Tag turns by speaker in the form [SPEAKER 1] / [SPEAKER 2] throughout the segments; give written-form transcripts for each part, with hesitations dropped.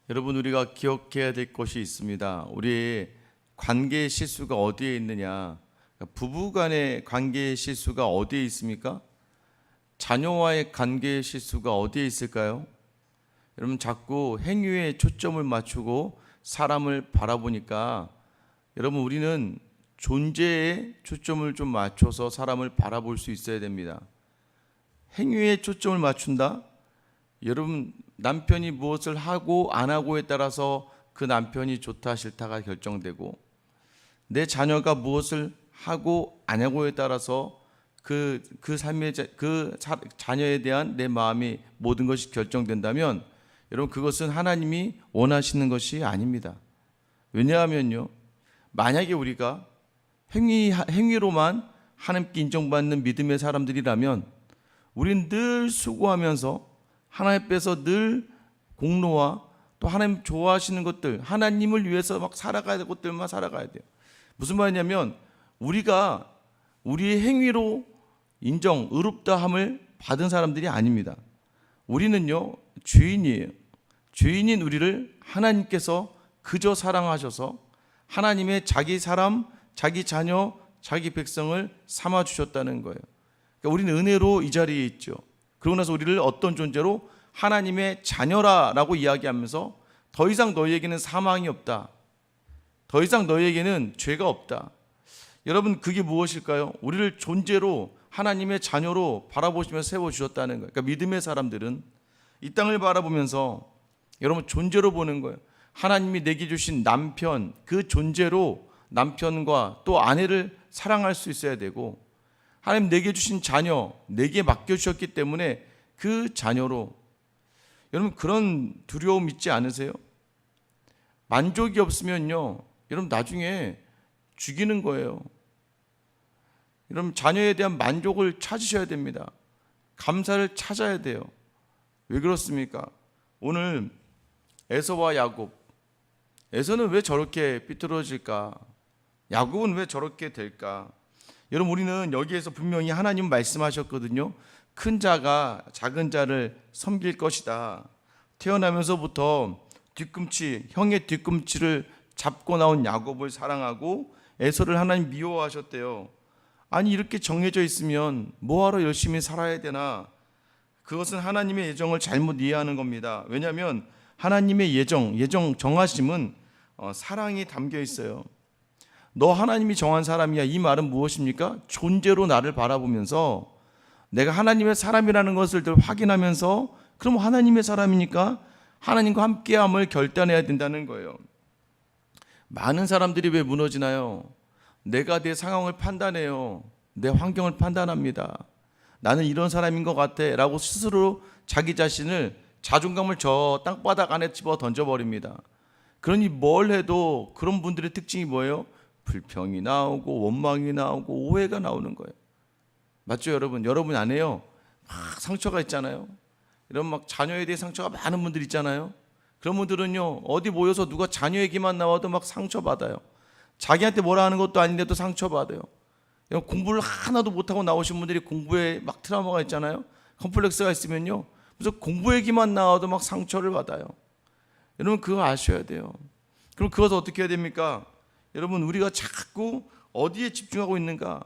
[SPEAKER 1] 여러분, 우리가 기억해야 될 것이 있습니다. 우리의 관계의 실수가 어디에 있느냐? 부부 간의 관계의 실수가 어디에 있습니까? 자녀와의 관계의 실수가 어디에 있을까요? 여러분, 자꾸 행위에 초점을 맞추고 사람을 바라보니까 여러분, 우리는 존재에 초점을 좀 맞춰서 사람을 바라볼 수 있어야 됩니다. 행위에 초점을 맞춘다? 여러분, 남편이 무엇을 하고 안 하고에 따라서 그 남편이 좋다 싫다가 결정되고, 내 자녀가 무엇을 하고 안 하고에 따라서 그 자녀에 대한 내 마음이 모든 것이 결정된다면 여러분, 그것은 하나님이 원하시는 것이 아닙니다. 왜냐하면요, 만약에 우리가 행위로만 하나님께 인정받는 믿음의 사람들이라면 우린 늘 수고하면서 하나님 앞에서 늘 공로와 또 하나님 좋아하시는 것들, 하나님을 위해서 막 살아가야 될 것들만 살아가야 돼요. 무슨 말이냐면 우리가 우리의 행위로 인정, 의롭다함을 받은 사람들이 아닙니다. 우리는요, 죄인이에요. 죄인인 우리를 하나님께서 그저 사랑하셔서 하나님의 자기 사람, 자기 자녀, 자기 백성을 삼아 주셨다는 거예요. 그러니까 우리는 은혜로 이 자리에 있죠. 그러고 나서 우리를 어떤 존재로 하나님의 자녀라고 이야기하면서 더 이상 너희에게는 사망이 없다, 더 이상 너희에게는 죄가 없다. 여러분, 그게 무엇일까요? 우리를 존재로 하나님의 자녀로 바라보시면서 세워주셨다는 거예요. 그러니까 믿음의 사람들은 이 땅을 바라보면서 여러분 존재로 보는 거예요. 하나님이 내게 주신 남편, 그 존재로 남편과 또 아내를 사랑할 수 있어야 되고, 하나님 내게 주신 자녀, 내게 맡겨주셨기 때문에 그 자녀로, 여러분 그런 두려움 있지 않으세요? 만족이 없으면요, 여러분 나중에 죽이는 거예요. 여러분, 자녀에 대한 만족을 찾으셔야 됩니다. 감사를 찾아야 돼요. 왜 그렇습니까? 오늘 에서와 야곱, 에서는 왜 저렇게 삐뚤어질까? 야곱은 왜 저렇게 될까? 여러분, 우리는 여기에서 분명히 하나님 말씀하셨거든요. 큰 자가 작은 자를 섬길 것이다. 태어나면서부터 형의 뒤꿈치를 잡고 나온 야곱을 사랑하고 에서를 하나님 미워하셨대요. 아니, 이렇게 정해져 있으면 뭐하러 열심히 살아야 되나? 그것은 하나님의 예정을 잘못 이해하는 겁니다. 왜냐하면 하나님의 예정 정하심은 사랑이 담겨 있어요. 너 하나님이 정한 사람이야, 이 말은 무엇입니까? 존재로 나를 바라보면서 내가 하나님의 사람이라는 것을 늘 확인하면서, 그럼 하나님의 사람이니까 하나님과 함께함을 결단해야 된다는 거예요. 많은 사람들이 왜 무너지나요? 내가 내 상황을 판단해요. 내 환경을 판단합니다. 나는 이런 사람인 것 같아 라고 스스로 자기 자신을, 자존감을 저 땅바닥 안에 집어 던져버립니다. 그러니 뭘 해도 그런 분들의 특징이 뭐예요? 불평이 나오고 원망이 나오고 오해가 나오는 거예요. 맞죠, 여러분? 여러분 안에요 막 상처가 있잖아요. 이런 막 자녀에 대해 상처가 많은 분들 있잖아요. 그런 분들은요, 어디 모여서 누가 자녀 얘기만 나와도 막 상처받아요. 자기한테 뭐라 하는 것도 아닌데도 상처받아요. 공부를 하나도 못하고 나오신 분들이 공부에 막 트라우마가 있잖아요. 컴플렉스가 있으면요, 그래서 공부 얘기만 나와도 막 상처를 받아요. 여러분, 그거 아셔야 돼요. 그럼 그것을 어떻게 해야 됩니까? 여러분, 우리가 자꾸 어디에 집중하고 있는가?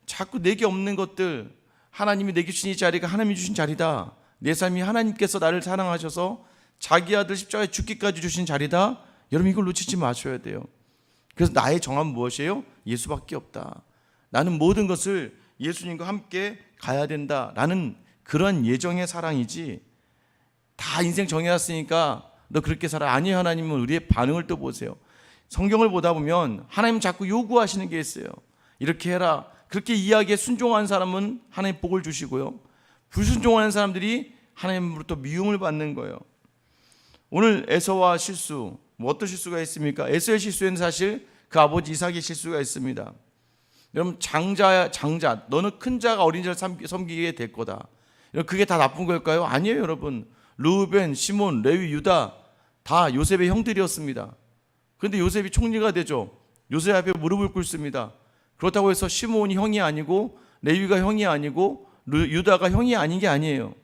[SPEAKER 1] 자꾸 내게 없는 것들, 하나님이 내게 주신 이 자리가 하나님이 주신 자리다, 내 삶이 하나님께서 나를 사랑하셔서 자기 아들 십자가에 죽기까지 주신 자리다. 여러분, 이걸 놓치지 마셔야 돼요. 그래서 나의 정함은 무엇이에요? 예수밖에 없다. 나는 모든 것을 예수님과 함께 가야 된다라는 그런 예정의 사랑이지, 다 인생 정해놨으니까 너 그렇게 살아. 아니에요. 하나님은 우리의 반응을 또 보세요. 성경을 보다 보면 하나님 자꾸 요구하시는 게 있어요. 이렇게 해라. 그렇게 이야기에 순종하는 사람은 하나님 복을 주시고요, 불순종하는 사람들이 하나님으로부터 미움을 받는 거예요. 오늘 에서와 실수, 어떤 실수가 있습니까? 에서의 실수에는 사실 그 아버지 이삭의 실수가 있습니다. 여러분, 장자 너는 큰 자가 어린 자를 섬기게 될 거다. 여러분, 그게 다 나쁜 걸까요? 아니에요. 여러분, 르우벤, 시몬, 레위, 유다 다 요셉의 형들이었습니다. 그런데 요셉이 총리가 되죠. 요셉 앞에 무릎을 꿇습니다. 그렇다고 해서 시몬이 형이 아니고 레위가 형이 아니고 유다가 형이 아닌 게 아니에요.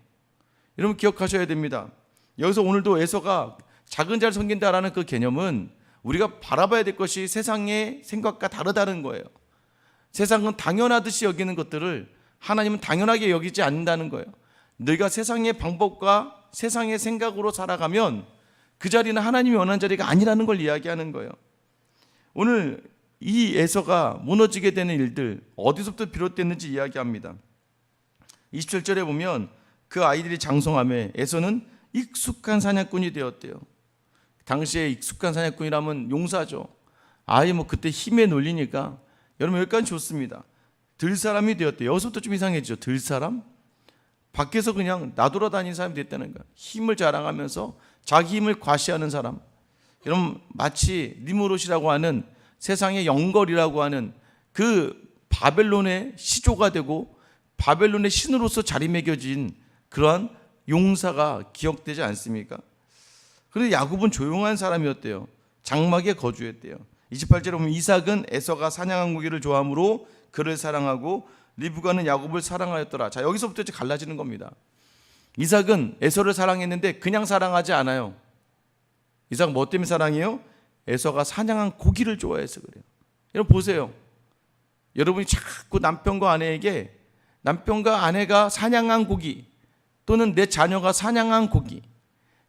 [SPEAKER 1] 여러분, 기억하셔야 됩니다. 여기서 오늘도 에서가 작은 자를 섬긴다라는 그 개념은 우리가 바라봐야 될 것이 세상의 생각과 다르다는 거예요. 세상은 당연하듯이 여기는 것들을 하나님은 당연하게 여기지 않는다는 거예요. 너희가 세상의 방법과 세상의 생각으로 살아가면 그 자리는 하나님이 원하는 자리가 아니라는 걸 이야기하는 거예요. 오늘 이 에서가 무너지게 되는 일들 어디서부터 비롯됐는지 이야기합니다. 27절에 보면 그 아이들이 장성함에 에서는 익숙한 사냥꾼이 되었대요. 당시에 익숙한 사냥꾼이라면 용사죠. 아예 그때 힘에 놀리니까 여러분 여기까지 좋습니다. 들사람이 되었대요. 여기서부터 좀 이상해지죠. 들사람? 밖에서 그냥 나돌아다니는 사람이 됐다는 거야. 힘을 자랑하면서 자기 힘을 과시하는 사람. 여러분 마치 니무롯이라고 하는 세상의 영걸이라고 하는 그 바벨론의 시조가 되고 바벨론의 신으로서 자리매겨진 그러한 용사가 기억되지 않습니까? 그런데 야곱은 조용한 사람이었대요. 장막에 거주했대요. 28절에 보면 이삭은 에서가 사냥한 고기를 좋아하므로 그를 사랑하고 리브가는 야곱을 사랑하였더라. 자, 여기서부터 이제 갈라지는 겁니다. 이삭은 에서를 사랑했는데 그냥 사랑하지 않아요. 이삭 뭐 때문에 사랑해요? 에서가 사냥한 고기를 좋아해서 그래요. 여러분 보세요. 여러분이 자꾸 남편과 아내가 사냥한 고기 또는 내 자녀가 사냥한 고기,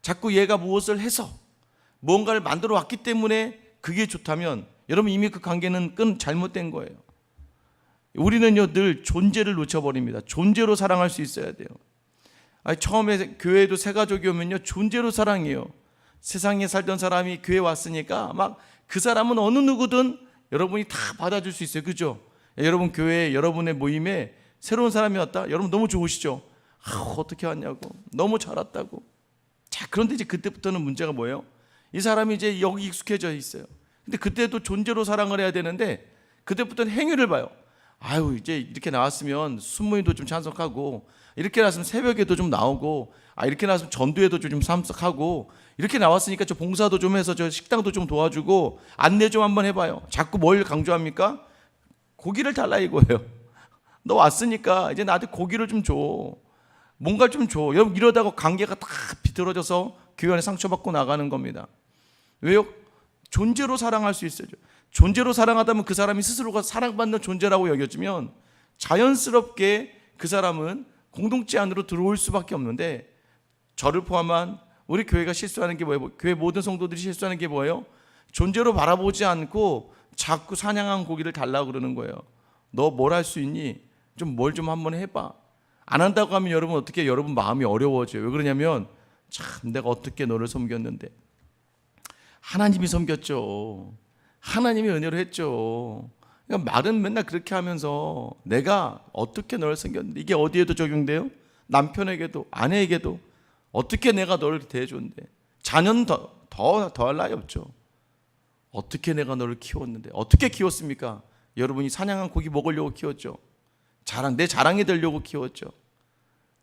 [SPEAKER 1] 자꾸 얘가 무엇을 해서 무언가를 만들어 왔기 때문에 그게 좋다면 여러분 이미 그 관계는 잘못된 거예요. 우리는요 늘 존재를 놓쳐버립니다. 존재로 사랑할 수 있어야 돼요. 처음에 교회에도 새 가족이 오면요 존재로 사랑해요. 세상에 살던 사람이 교회 왔으니까 막 그 사람은 어느 누구든 여러분이 다 받아줄 수 있어요. 그죠? 여러분 교회에 여러분의 모임에 새로운 사람이 왔다. 여러분 너무 좋으시죠? 어떻게 왔냐고. 너무 잘 왔다고. 자, 그런데 이제 그때부터는 문제가 뭐예요? 이 사람이 이제 여기 익숙해져 있어요. 근데 그때도 존재로 사랑을 해야 되는데 그때부터는 행위를 봐요. 이제 이렇게 나왔으면 순모임도 좀 참석하고, 이렇게 나왔으면 새벽에도 좀 나오고, 이렇게 나왔으면 전도에도 좀 참석하고, 이렇게 나왔으니까 저 봉사도 좀 해서 저 식당도 좀 도와주고 안내 좀 한번 해봐요. 자꾸 뭘 강조합니까? 고기를 달라 이거예요. 너 왔으니까 이제 나한테 고기를 좀 줘. 뭔가 좀 줘. 여러분 이러다가 관계가 다 비틀어져서 교회 안에 상처받고 나가는 겁니다. 왜요? 존재로 사랑할 수 있어요. 존재로 사랑하다면 그 사람이 스스로가 사랑받는 존재라고 여겨지면 자연스럽게 그 사람은 공동체 안으로 들어올 수밖에 없는데, 저를 포함한 우리 교회가 실수하는 게 뭐예요? 교회 모든 성도들이 실수하는 게 뭐예요? 존재로 바라보지 않고 자꾸 사냥한 고기를 달라고 그러는 거예요. 너 뭘 할 수 있니? 좀 뭘 좀 한번 해봐. 안 한다고 하면 여러분 어떻게, 여러분 마음이 어려워져요. 왜 그러냐면 참 내가 어떻게 너를 섬겼는데. 하나님이 섬겼죠. 하나님이 은혜로 했죠. 그러니까 말은 맨날 그렇게 하면서 내가 어떻게 너를 섬겼는데, 이게 어디에도 적용돼요? 남편에게도 아내에게도 어떻게 내가 너를 대해줬는데. 자녀는 더할 나위 없죠. 어떻게 내가 너를 키웠는데. 어떻게 키웠습니까? 여러분이 사냥한 고기 먹으려고 키웠죠. 내 자랑이 되려고 키웠죠.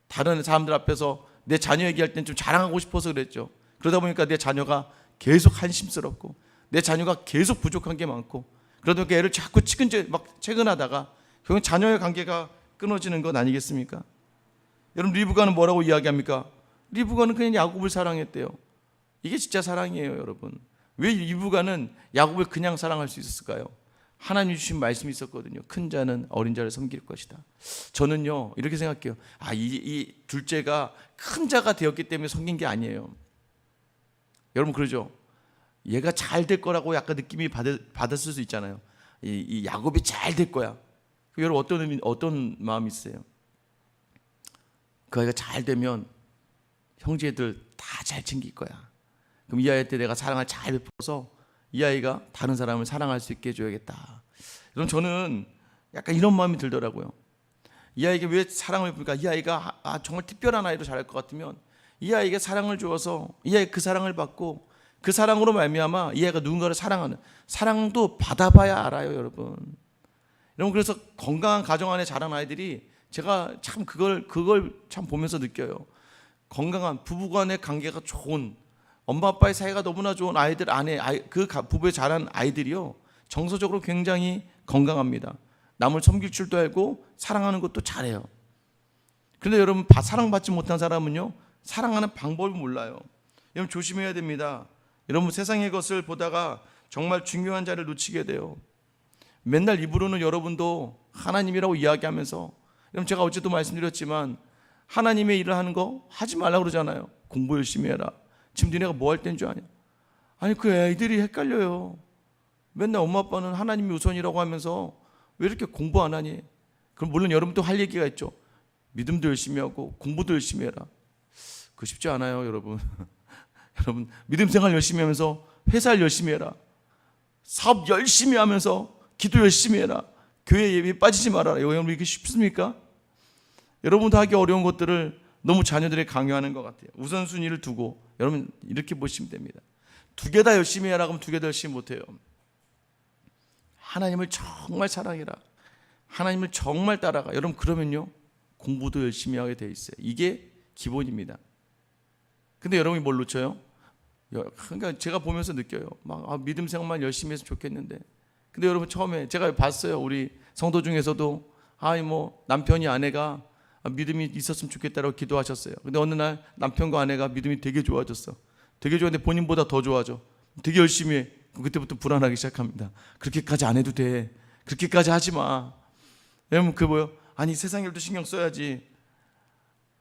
[SPEAKER 1] 다른 사람들 앞에서 내 자녀 얘기할 땐 좀 자랑하고 싶어서 그랬죠. 그러다 보니까 내 자녀가 계속 한심스럽고 내 자녀가 계속 부족한 게 많고, 그러다 보니까 애를 자꾸 채근하다가 결국 자녀의 관계가 끊어지는 것 아니겠습니까? 여러분 리브가는 뭐라고 이야기합니까? 리브가는 그냥 야곱을 사랑했대요. 이게 진짜 사랑이에요, 여러분. 왜 리브가는 야곱을 그냥 사랑할 수 있었을까요? 하나님 주신 말씀이 있었거든요. 큰 자는 어린 자를 섬길 것이다. 저는요 이렇게 생각해요. 이 둘째가 큰 자가 되었기 때문에 섬긴 게 아니에요. 여러분 그러죠? 얘가 잘 될 거라고 약간 느낌이 받았을 수 있잖아요. 이 야곱이 잘 될 거야. 여러분 어떤 마음이 있어요? 그 아이가 잘 되면 형제들 다 잘 챙길 거야. 그럼 이 아이한테 내가 사랑을 잘 베풀어서 이 아이가 다른 사람을 사랑할 수 있게 해줘야겠다. 그럼 저는 약간 이런 마음이 들더라고요. 이 아이에게 왜 사랑을 베풀까? 이 아이가 정말 특별한 아이로 자랄 것 같으면 이 아이에게 사랑을 주어서 이 아이가 그 사랑을 받고 그 사랑으로 말미암아 이 아이가 누군가를 사랑하는, 사랑도 받아봐야 알아요, 여러분. 여러분 그래서 건강한 가정 안에 자란 아이들이, 제가 참 그걸 참 보면서 느껴요. 건강한 부부간의 관계가 좋은, 엄마 아빠의 사이가 너무나 좋은 아이들 안에 그 부부에 자란 아이들이요 정서적으로 굉장히 건강합니다. 남을 섬길 줄도 알고 사랑하는 것도 잘해요. 그런데 여러분 사랑받지 못한 사람은요 사랑하는 방법을 몰라요. 여러분 조심해야 됩니다. 여러분 세상의 것을 보다가 정말 중요한 자리를 놓치게 돼요. 맨날 입으로는 여러분도 하나님이라고 이야기하면서, 여러분 제가 어제도 말씀드렸지만 하나님의 일을 하는 거 하지 말라고 그러잖아요. 공부 열심히 해라. 지금 니네가 뭐 할 때인 줄 아냐? 아니 그 애들이 헷갈려요. 맨날 엄마 아빠는 하나님이 우선이라고 하면서 왜 이렇게 공부 안 하니? 그럼 물론 여러분도 할 얘기가 있죠. 믿음도 열심히 하고 공부도 열심히 해라. 그거 쉽지 않아요, 여러분. 여러분 믿음 생활 열심히 하면서 회사 일 열심히 해라. 사업 열심히 하면서 기도 열심히 해라. 교회 예배 빠지지 말아라. 여러분 이게 쉽습니까? 여러분도 하기 어려운 것들을 너무 자녀들에게 강요하는 것 같아요. 우선순위를 두고 여러분 이렇게 보시면 됩니다. 두 개 다 열심히 해라 그러면 두 개 다 열심히 못해요. 하나님을 정말 사랑해라. 하나님을 정말 따라가. 여러분 그러면요 공부도 열심히 하게 돼 있어요. 이게 기본입니다. 근데 여러분이 뭘 놓쳐요? 그러니까 제가 보면서 느껴요. 막 믿음 생활만 열심히 해서 좋겠는데. 근데 여러분 처음에 제가 봤어요. 우리 성도 중에서도 남편이 아내가 믿음이 있었으면 좋겠다라고 기도하셨어요. 근데 어느 날 남편과 아내가 믿음이 되게 좋아졌어. 되게 좋았는데 본인보다 더 좋아져. 되게 열심히 해. 그때부터 불안하기 시작합니다. 그렇게까지 안 해도 돼. 그렇게까지 하지 마. 여러분 아니 세상 일도 신경 써야지.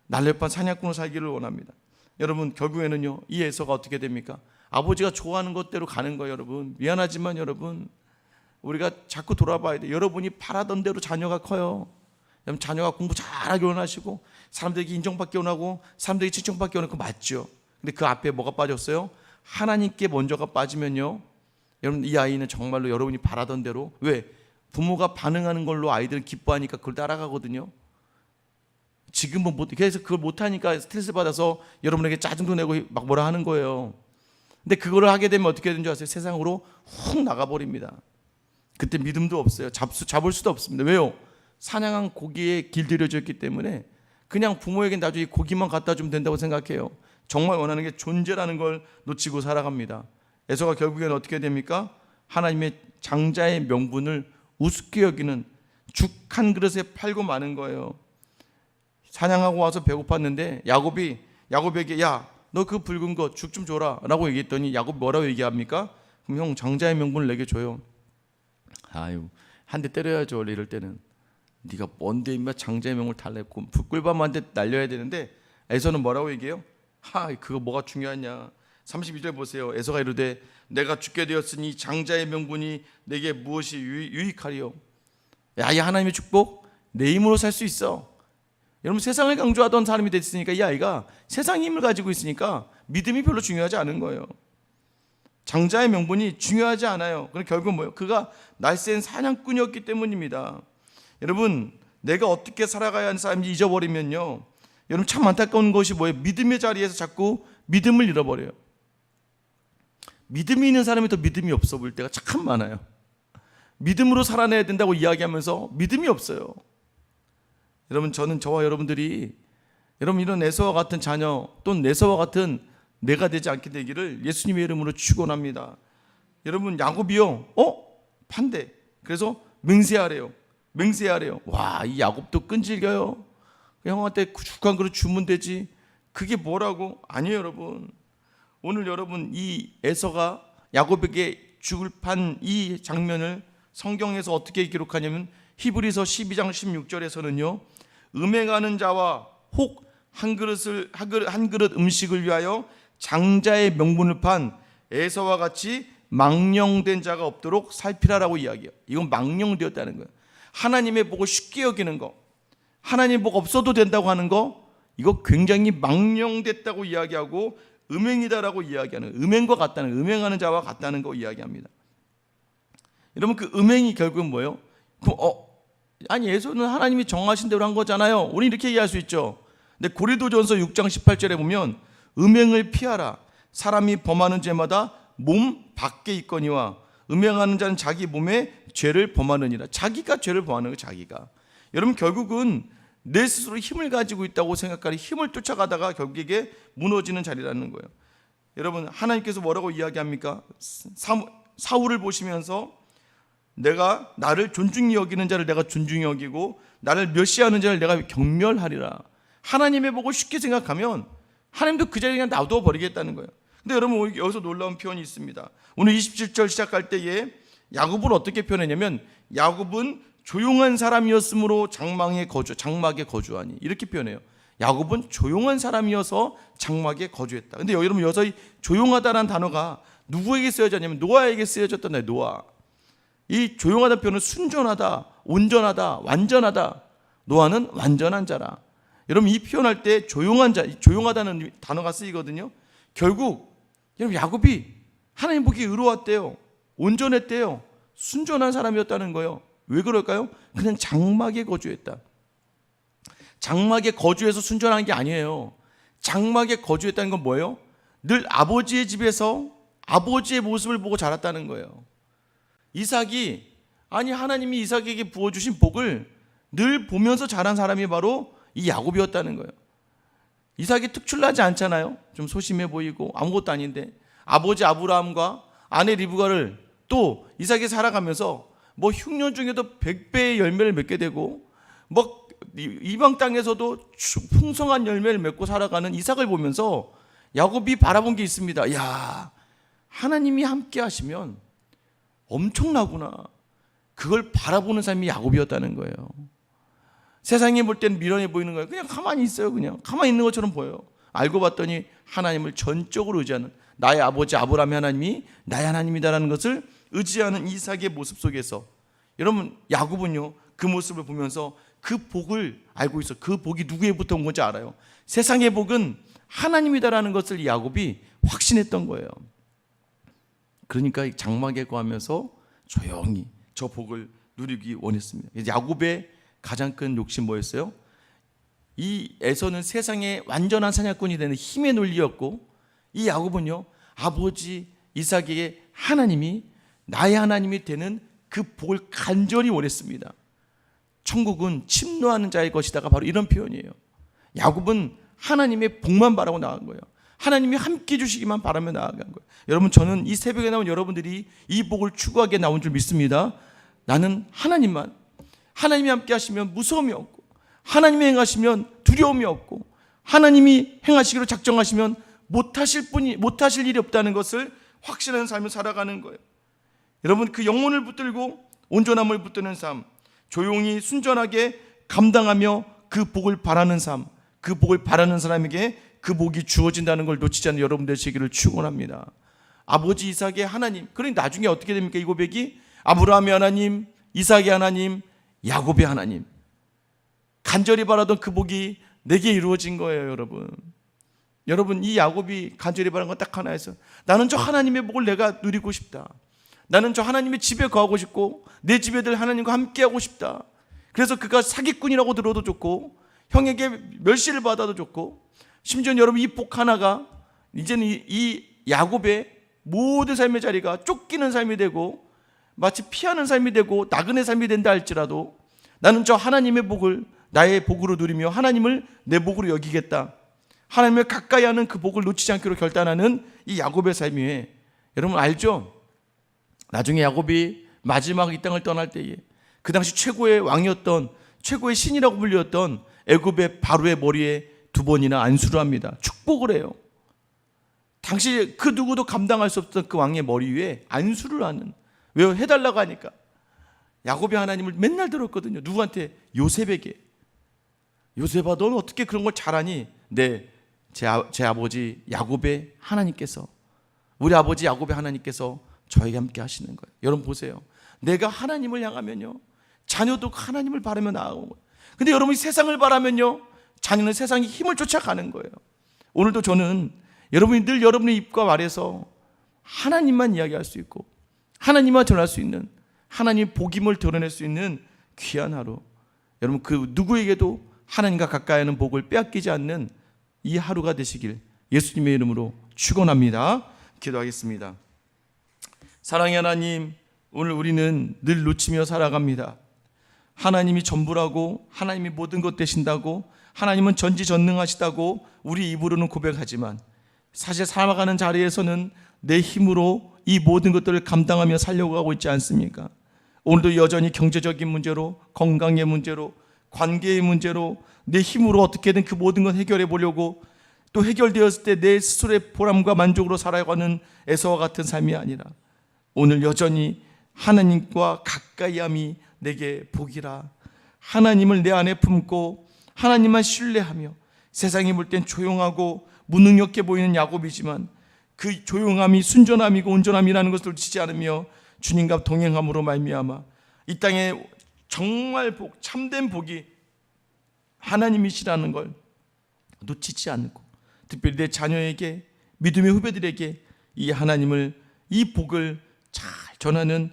[SPEAKER 1] 날렵한 사냥꾼으로 살기를 원합니다. 여러분 결국에는요 이 에서가 어떻게 됩니까? 아버지가 좋아하는 것대로 가는 거예요. 여러분 미안하지만 여러분 우리가 자꾸 돌아봐야 돼요. 여러분이 바라던 대로 자녀가 커요. 여러분 자녀가 공부 잘하게 원하시고 사람들에게 인정받기 원하고 사람들에게 칭찬받기 원하고 맞죠. 근데 그 앞에 뭐가 빠졌어요? 하나님께 먼저가 빠지면요 여러분 이 아이는 정말로 여러분이 바라던 대로, 왜? 부모가 반응하는 걸로 아이들은 기뻐하니까 그걸 따라가거든요. 지금은 그래서 그걸 못하니까 스트레스 받아서 여러분에게 짜증도 내고 막 뭐라 하는 거예요. 근데 그거를 하게 되면 어떻게 되는 줄 아세요? 세상으로 훅 나가버립니다. 그때 믿음도 없어요. 잡을 수도 없습니다. 왜요? 사냥한 고기에 길들여졌기 때문에 그냥 부모에게 나중에 고기만 갖다 주면 된다고 생각해요. 정말 원하는 게 존재라는 걸 놓치고 살아갑니다. 에서가 결국에는 어떻게 됩니까? 하나님의 장자의 명분을 우습게 여기는 죽 한 그릇에 팔고 마는 거예요. 사냥하고 와서 배고팠는데 야곱에게 야, 너 그 붉은 거 죽 좀 줘라 라고 얘기했더니 야곱이 뭐라고 얘기합니까? 그럼 형 장자의 명분을 내게 줘요. 아유, 한 대 때려야죠. 원래 이럴 때는. 네가 뭔데 임마 장자의 명분을 달랬고 꿀밤한테 날려야 되는데 에서는 뭐라고 얘기해요? 그거 뭐가 중요하냐. 32절 보세요. 에서가 이르되 내가 죽게 되었으니 장자의 명분이 내게 무엇이 유익하리요. 야, 이 하나님의 축복 내 힘으로 살 수 있어. 여러분 세상을 강조하던 사람이 됐으니까 이 아이가 세상의 힘을 가지고 있으니까 믿음이 별로 중요하지 않은 거예요. 장자의 명분이 중요하지 않아요. 그럼 결국 뭐예요? 그가 날쌘 사냥꾼이었기 때문입니다. 여러분 내가 어떻게 살아가야 하는 사람인지 잊어버리면요 여러분 참 안타까운 것이 뭐예요? 믿음의 자리에서 자꾸 믿음을 잃어버려요. 믿음이 있는 사람이 더 믿음이 없어 보일 때가 참 많아요. 믿음으로 살아내야 된다고 이야기하면서 믿음이 없어요. 여러분 저와 여러분들이 여러분 이런 에서와 같은 자녀 또는 에서와 같은 내가 되지 않게 되기를 예수님의 이름으로 축원합니다. 여러분 야곱이요 판대. 그래서 맹세하래요. 와, 이 야곱도 끈질겨요. 형한테 죽 한 그릇 주면 되지. 그게 뭐라고? 아니에요 여러분. 오늘 여러분 이 에서가 야곱에게 죽을 판 이 장면을 성경에서 어떻게 기록하냐면 히브리서 12장 16절에서는요 음행하는 자와 혹 한 그릇 음식을 위하여 장자의 명분을 판 에서와 같이 망령된 자가 없도록 살피라라고 이야기해요. 이건 망령되었다는 거예요. 하나님의 복을 쉽게 여기는 거, 하나님의 복 없어도 된다고 하는 거, 이거 굉장히 망령됐다고 이야기하고 음행이다라고 이야기하는, 음행과 같다는, 음행하는 자와 같다는 거 이야기합니다. 여러분 그 음행이 결국은 뭐예요? 아니 에서는 하나님이 정하신 대로 한 거잖아요. 우리 이렇게 얘기할 수 있죠. 근데 고린도전서 6장 18절에 보면 음행을 피하라. 사람이 범하는 죄마다 몸 밖에 있거니와 음행하는 자는 자기 몸에 죄를 범하느니라. 자기가 죄를 범하는 거예요. 자기가. 여러분 결국은 내 스스로 힘을 가지고 있다고 생각하니 힘을 쫓아가다가 결국에 무너지는 자리라는 거예요. 여러분 하나님께서 뭐라고 이야기합니까? 사울을 보시면서 내가 나를 존중히 여기는 자를 내가 존중히 여기고 나를 멸시하는 자를 내가 경멸하리라. 하나님의 복을 쉽게 생각하면 하나님도 그 자리에 그냥 놔둬 버리겠다는 거예요. 근데 여러분 여기서 놀라운 표현이 있습니다. 오늘 27절 시작할 때에 야곱을 어떻게 표현했냐면 야곱은 조용한 사람이었으므로 장막에 거주하니 이렇게 표현해요. 야곱은 조용한 사람이어서 장막에 거주했다. 근데 여러분 여기서 이 조용하다라는 단어가 누구에게 쓰여졌냐면 노아에게 쓰여졌던 거예요. 노아. 이 조용하다 표현은 순전하다, 온전하다, 완전하다. 노아는 완전한 자라. 여러분 이 표현할 때 조용한 자, 조용하다는 단어가 쓰이거든요. 결국 여러분 야곱이 하나님 보기에 의로웠대요. 온전했대요. 순전한 사람이었다는 거예요. 왜 그럴까요? 그냥 장막에 거주했다. 장막에 거주해서 순전한 게 아니에요. 장막에 거주했다는 건 뭐예요? 늘 아버지의 집에서 아버지의 모습을 보고 자랐다는 거예요. 이삭이 하나님이 이삭에게 부어주신 복을 늘 보면서 자란 사람이 바로 이 야곱이었다는 거예요. 이삭이 특출나지 않잖아요. 좀 소심해 보이고 아무것도 아닌데 아버지 아브라함과 아내 리브가를 또 이삭이 살아가면서 뭐 흉년 중에도 100배의 열매를 맺게 되고 뭐 이방 땅에서도 풍성한 열매를 맺고 살아가는 이삭을 보면서 야곱이 바라본 게 있습니다. 야, 하나님이 함께 하시면 엄청나구나. 그걸 바라보는 삶이 야곱이었다는 거예요. 세상에 볼 때는 미련해 보이는 거예요. 그냥 가만히 있어요. 그냥 가만히 있는 것처럼 보여요. 알고 봤더니 하나님을 전적으로 의지하는, 나의 아버지 아브라함의 하나님이 나의 하나님이다라는 것을 의지하는 이삭의 모습 속에서 여러분 야곱은요 그 모습을 보면서 그 복을 알고 있어. 그 복이 누구에부터 온 건지 알아요. 세상의 복은 하나님이다라는 것을 야곱이 확신했던 거예요. 그러니까 장막에 거하면서 조용히 저 복을 누리기 원했습니다. 야곱의 가장 큰 욕심 뭐였어요? 이 에서는 세상의 완전한 사냥꾼이 되는 힘의 논리였고, 이 야곱은요 아버지 이삭에게 하나님이 나의 하나님이 되는 그 복을 간절히 원했습니다. 천국은 침노하는 자의 것이다가 바로 이런 표현이에요. 야곱은 하나님의 복만 바라고 나간 거예요. 하나님이 함께 해주시기만 바라며 나아간 거예요. 여러분 저는 이 새벽에 나온 여러분들이 이 복을 추구하게 나온 줄 믿습니다. 나는 하나님이 함께 하시면 무서움이 없고, 하나님이 행하시면 두려움이 없고, 하나님이 행하시기로 작정하시면 못하실 일이 없다는 것을 확신하는 삶을 살아가는 거예요. 여러분 그 영혼을 붙들고 온전함을 붙드는 삶, 조용히 순전하게 감당하며 그 복을 바라는 삶, 그 복을 바라는 사람에게 그 복이 주어진다는 걸 놓치지 않는 여러분 되시기를 축원합니다. 아버지 이삭의 하나님, 그러니 나중에 어떻게 됩니까? 이 고백이 아브라함의 하나님, 이삭의 하나님, 야곱의 하나님, 간절히 바라던 그 복이 내게 이루어진 거예요. 여러분 이 야곱이 간절히 바란 건 딱 하나였어요. 나는 저 하나님의 복을 내가 누리고 싶다. 나는 저 하나님의 집에 거하고 싶고 내 집에 들 하나님과 함께하고 싶다. 그래서 그가 사기꾼이라고 들어도 좋고 형에게 멸시를 받아도 좋고, 심지어 여러분 이 복 하나가 이제는 이 야곱의 모든 삶의 자리가 쫓기는 삶이 되고 마치 피하는 삶이 되고 나그네 삶이 된다 할지라도 나는 저 하나님의 복을 나의 복으로 누리며 하나님을 내 복으로 여기겠다, 하나님을 가까이 하는 그 복을 놓치지 않기로 결단하는 이 야곱의 삶이, 여러분 알죠? 나중에 야곱이 마지막 이 땅을 떠날 때에 그 당시 최고의 왕이었던, 최고의 신이라고 불렸던 애굽의 바로의 머리에 2번이나 안수를 합니다. 축복을 해요. 당시 그 누구도 감당할 수 없던 그 왕의 머리 위에 안수를 하는, 왜요? 해달라고 하니까. 야곱이 하나님을 맨날 들었거든요. 누구한테? 요셉에게. 요셉아 너는 어떻게 그런 걸 잘하니? 네, 제 아버지 야곱의 하나님께서, 우리 아버지 야곱의 하나님께서 저에게 함께 하시는 거예요. 여러분 보세요. 내가 하나님을 향하면요 자녀도 하나님을 바라며 나아가는 거예요. 근데 여러분이 세상을 바라면요 자녀는 세상의 힘을 쫓아가는 거예요. 오늘도 저는 여러분이 늘 여러분의 입과 말에서 하나님만 이야기할 수 있고 하나님만 전할 수 있는, 하나님의 복임을 드러낼 수 있는 귀한 하루, 여러분 그 누구에게도 하나님과 가까이 하는 복을 빼앗기지 않는 이 하루가 되시길 예수님의 이름으로 축원합니다. 기도하겠습니다. 사랑의 하나님, 오늘 우리는 늘 놓치며 살아갑니다. 하나님이 전부라고, 하나님이 모든 것 되신다고, 하나님은 전지전능하시다고 우리 입으로는 고백하지만 사실 살아가는 자리에서는 내 힘으로 이 모든 것들을 감당하며 살려고 하고 있지 않습니까? 오늘도 여전히 경제적인 문제로, 건강의 문제로, 관계의 문제로 내 힘으로 어떻게든 그 모든 걸 해결해 보려고 또 해결되었을 때 내 스스로의 보람과 만족으로 살아가는 에서와 같은 삶이 아니라 오늘 여전히 하나님과 가까이함이 내게 복이라. 하나님을 내 안에 품고 하나님만 신뢰하며 세상이 볼 땐 조용하고 무능력해 보이는 야곱이지만 그 조용함이 순전함이고 온전함이라는 것을 놓치지 않으며 주님과 동행함으로 말미암아 이 땅에 정말 복, 참된 복이 하나님이시라는 걸 놓치지 않고 특별히 내 자녀에게 믿음의 후배들에게 이 하나님을 이 복을 잘 전하는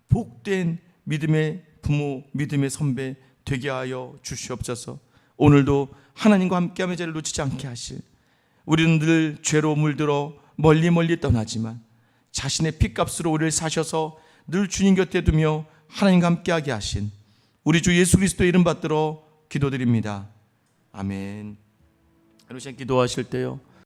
[SPEAKER 1] 복된 믿음의 부모, 믿음의 선배 되게 하여 주시옵소서. 오늘도 하나님과 함께하며 자리를 놓치지 않게 하실, 우리는 늘 죄로 물들어 멀리 떠나지만 자신의 피값으로 우리를 사셔서 늘 주님 곁에 두며 하나님과 함께하게 하신 우리 주 예수 그리스도의 이름 받들어 기도드립니다. 아멘. 여러분 기도하실 때요